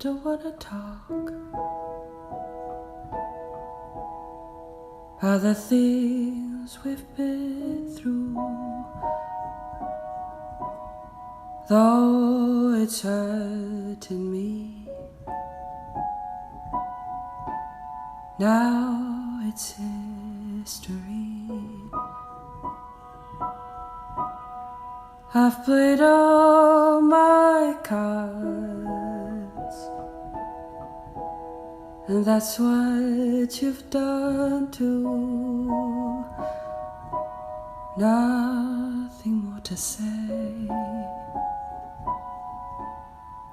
don't wanna talk about the things we've been through, though it's hurting me. Now it's history. I've played all my cards, and that's what you've done too. Nothing more to say,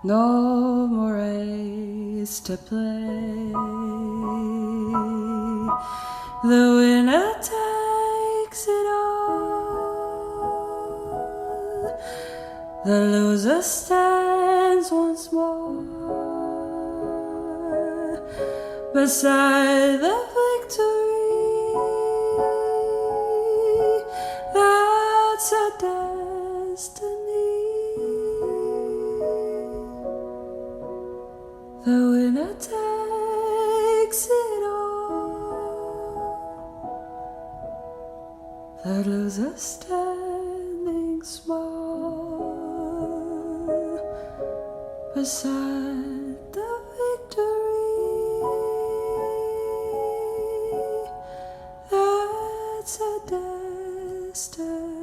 no more race to play. The winner takes it all, the loser stands once more beside the victory. That's a destiny. The winner takes it all, the loser standing small beside the victory. That's a destiny.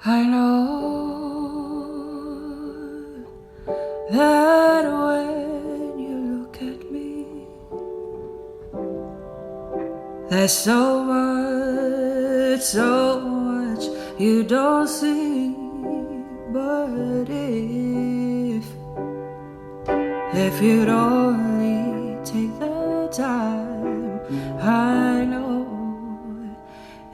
I know that when you look at me, there's so much you don't see. But if you'd only take the time, I know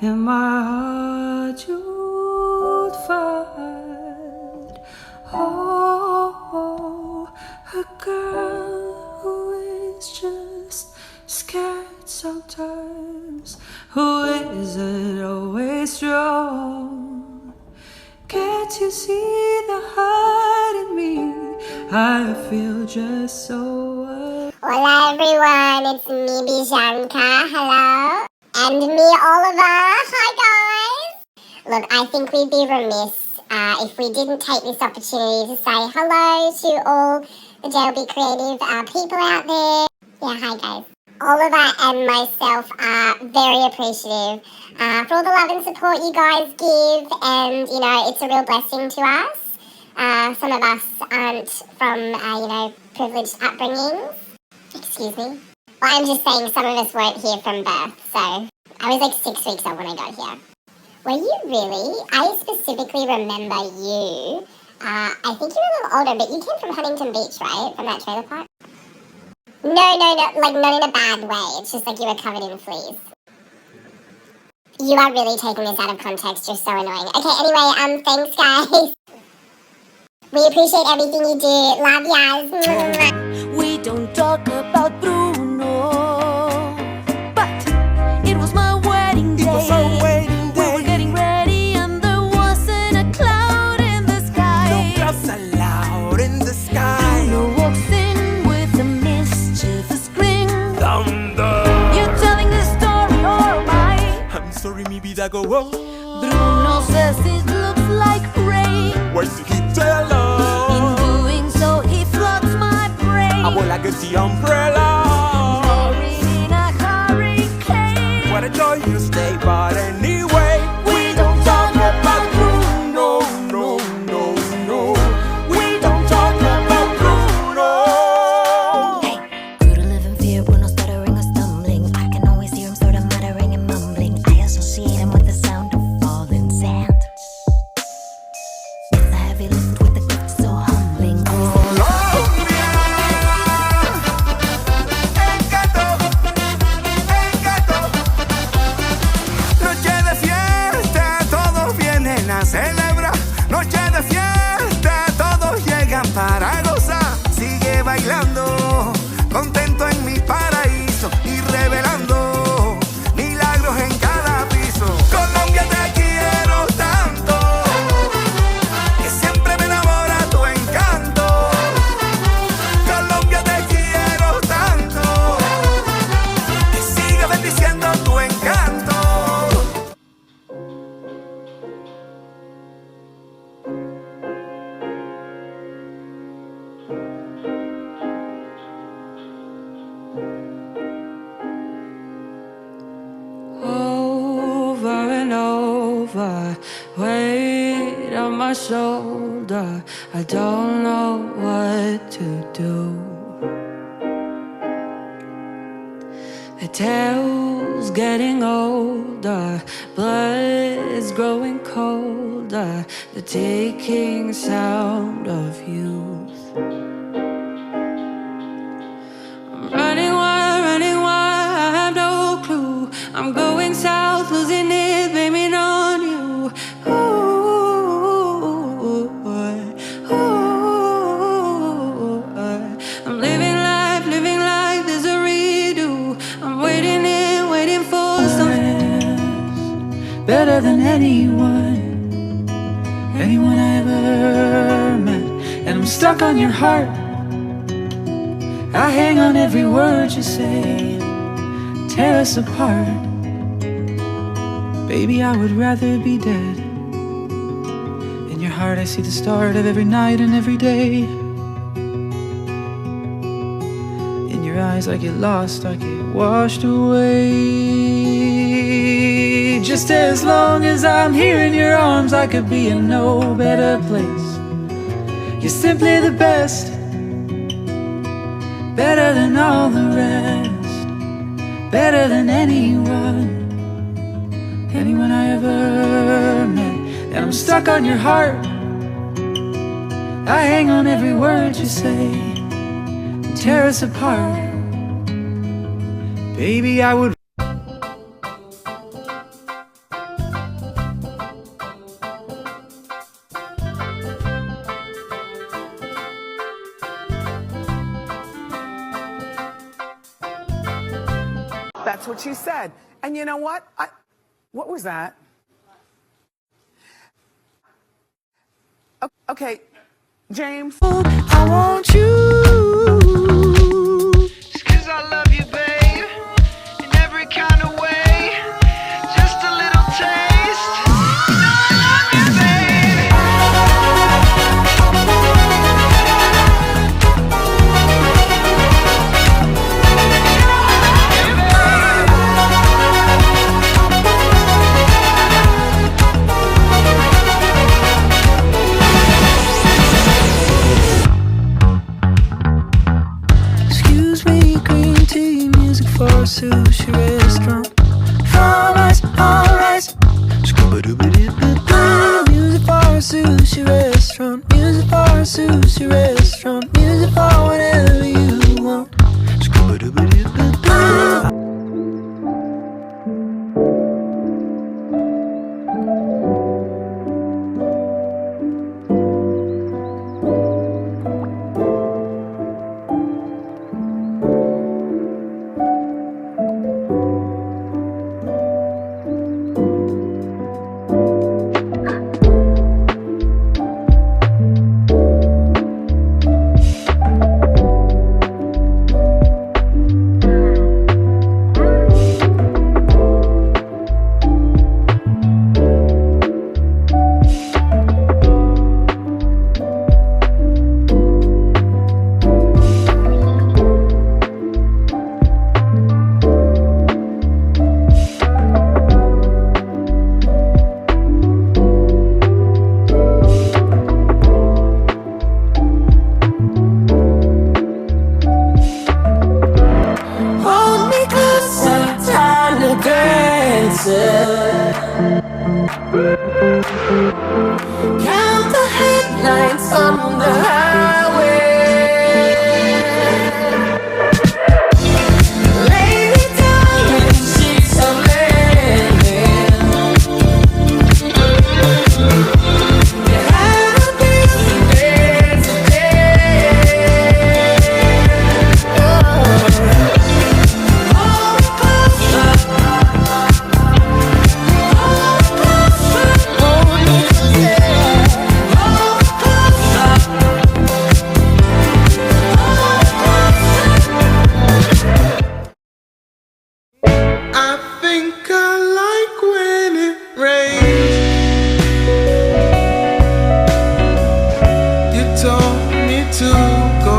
in my heart you'd find, oh, a girl who is just scared sometimes, who isn't always strong. Can't you see the heart in me? I feel just so Hola everyone, it's me Bianca, hello. And me Oliver, hi guys. Look, I think we'd be remiss if we didn't take this opportunity to say hello to all the jlbCREATIVE people out there. Yeah, hi guys. Oliver and myself are very appreciative for all the love and support you guys give, and you know, it's a real blessing to us. Some of us aren't from privileged upbringings. Excuse me. Well, I'm just saying some of us weren't here from birth, so I was like 6 weeks old when I got here. Were you really? I specifically remember you. I think you were a little older, but you came from Huntington Beach, right? From that trailer park? No, like not in a bad way. It's just like you were covered in fleas. You are really taking this out of context. You're so annoying. Okay, anyway, thanks guys. We appreciate everything you do. Love yas. We don't talk about Bruno, but it was my wedding day. We were getting ready and there wasn't a cloud in the sky. No clouds allowed in the sky. Bruno walks in with a mischievous grin. Thunder. You're telling the story or am I? I'm sorry, mi vida go on. Bruno says it looks like rain. Why did he tell us? In doing so he floods my brain. I will like the umbrella. Buried in a hurricane. What a joy to stay, but anyway, We don't talk about Bruno, no, no, no. We don't talk about Bruno. Grew to live in fear, Bruno stuttering or stumbling. I can always hear him sort of muttering and mumbling. I associate him with the sound of falling sand. It's a heavy lift with a gift so humbling. Noche de fiesta, todos vienen a celebrar. Noche de fiesta, todos llegan para gozar. Sigue bailando, contento en mi paraíso y revelando milagros en cada piso. Colombia, te quiero tanto, que siempre me enamora tu encanto. Colombia, te quiero tanto, que siga bendiciendo tu encanto. over and over, weight on my shoulder. I don't know what to do. The tale's getting older, blood's growing colder, the ticking sound of youth. I'm running wild, I have no clue. I'm going south, losing it, blaming on you. I'm living life, there's a redo. I'm waiting for something better than anyone I ever met. And I'm stuck on your heart, I hang on every word you say, tear us apart. Baby, I would rather be dead. In your heart I see the start of every night and every day. In your eyes I get lost, I get washed away. Just as long as I'm here in your arms, I could be in no better place. You're simply the best, better than all the rest, better than anyone I ever met. And I'm stuck on your heart, I hang on every word you say, tear us apart. Baby, I would. That's what she said. And you know what? What was that? Okay, James. I want you. bar, sushi restaurant, music for whenever you want. Hold me closer, time to answer. Count the headlights on the highway. Lay me down in sheets of linen. You had a busy day today. I think I like when it rains. You told me to go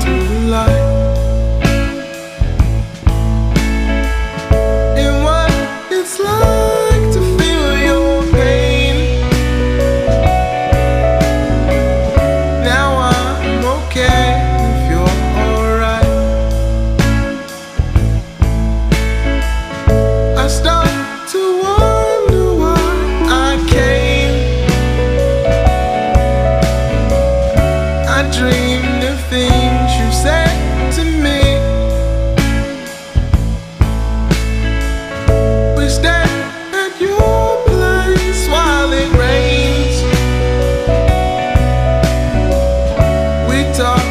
to the light. And what it's like to feel your pain. Now I'm okay if you're alright. I start to wonder why I came. I dreamed of things you said to me. We stand at your place while it rains. We talk